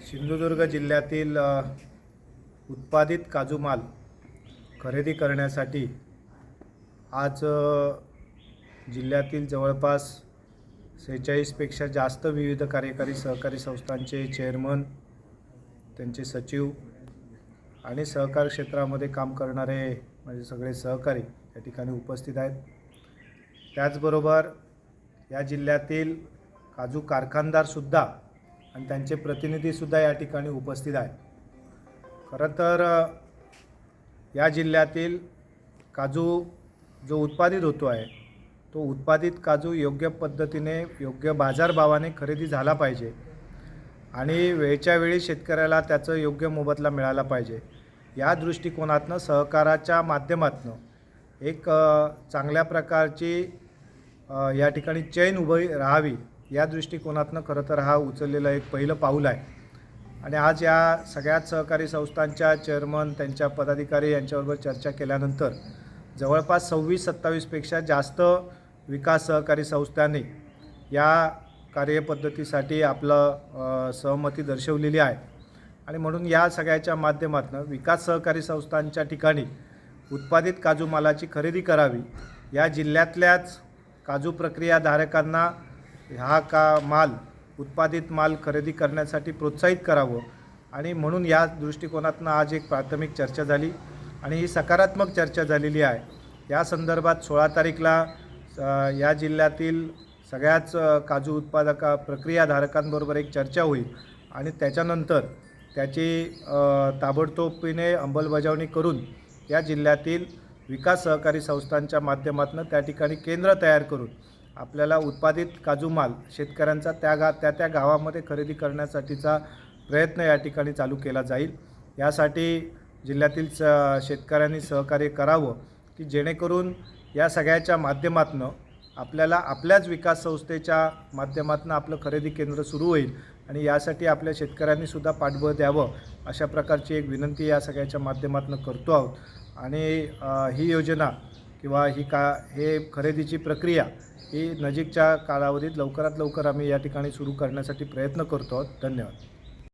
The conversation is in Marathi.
सिंधुदुर्ग जिल्ह्यातील उत्पादित काजू माल खरेदी करण्यासाठी आज जिल्ह्यातील जवळपास 46 पेक्षा जास्त विविध कार्यकारी सहकारी संस्थांचे चेअरमन, त्यांचे सचिव आणि सहकार क्षेत्रामध्ये काम करणारे म्हणजे सगळे सहकारी या ठिकाणी उपस्थित आहेत। त्याचबरोबर या जिल्ह्यातील काजू कारखानदारसुद्धा आणि त्यांचे प्रतिनिधीसुद्धा या ठिकाणी उपस्थित आहेत। खरं तर या जिल्ह्यातील काजू जो उत्पादित होतो आहे तो उत्पादित काजू योग्य पद्धतीने योग्य बाजारभावाने खरेदी झाला पाहिजे आणि वेळच्या वेळी शेतकऱ्याला त्याचं योग्य मोबदला मिळाला पाहिजे। या दृष्टिकोनातून सहकाराच्या माध्यमातून एक चांगल्या प्रकारची या ठिकाणी चैन उभी राहावी या दृष्टिकोनातून खरं तर हा उचललेला एक पहिलं पाऊल आहे। आणि आज या सगळ्याच सहकारी संस्थांच्या चेअरमन, त्यांच्या पदाधिकारी यांच्याबरोबर चर्चा केल्यानंतर जवळपास 26-27 पेक्षा जास्त विकास सहकारी संस्थांनी या कार्यपद्धतीसाठी आपलं सहमती दर्शवलेली आहे। आणि म्हणून या सगळ्याच्या माध्यमातून विकास सहकारी संस्थांच्या ठिकाणी उत्पादित काजू मालाची खरेदी करावी, या जिल्ह्यातल्याच काजू प्रक्रियाधारकांना हा उत्पादित माल खरेदी करण्यासाठी प्रोत्साहित करावं। आणि म्हणून या दृष्टिकोनातून आज एक प्राथमिक चर्चा झाली आणि ही सकारात्मक चर्चा झालेली आहे। या संदर्भात 16 तारीखला या जिल्ह्यातील सगळ्याच काजू प्रक्रियाधारकांबरोबर एक चर्चा होईल आणि त्याच्यानंतर त्याची ताबडतोबीने अंमलबजावणी करून या जिल्ह्यातील विकास सहकारी संस्थांच्या माध्यमातून त्या ठिकाणी केंद्र तयार करून आपल्याला उत्पादित काजू माल शेतकऱ्यांचा त्या गावामध्ये खरेदी करण्यासाठीचा प्रयत्न या ठिकाणी चालू केला जाईल। यासाठी जिल्ह्यातील शेतकऱ्यांनी सहकार्य करावं की जेणेकरून या सगळ्याच्या माध्यमातून आपल्याला आपल्याच विकास संस्थेच्या माध्यमातून आपलं खरेदी केंद्र सुरू होईल आणि यासाठी आपल्या शेतकऱ्यांनीसुद्धा पाठबळ द्यावं अशा प्रकारची एक विनंती या सगळ्याच्या माध्यमातून करतो आहोत। आणि ही योजना किंवा हे खरेदीची प्रक्रिया ही नजीकच्या कालावधीत लवकरात लवकर आम्ही या ठिकाणी सुरू करण्यासाठी प्रयत्न करतो आहोत। धन्यवाद।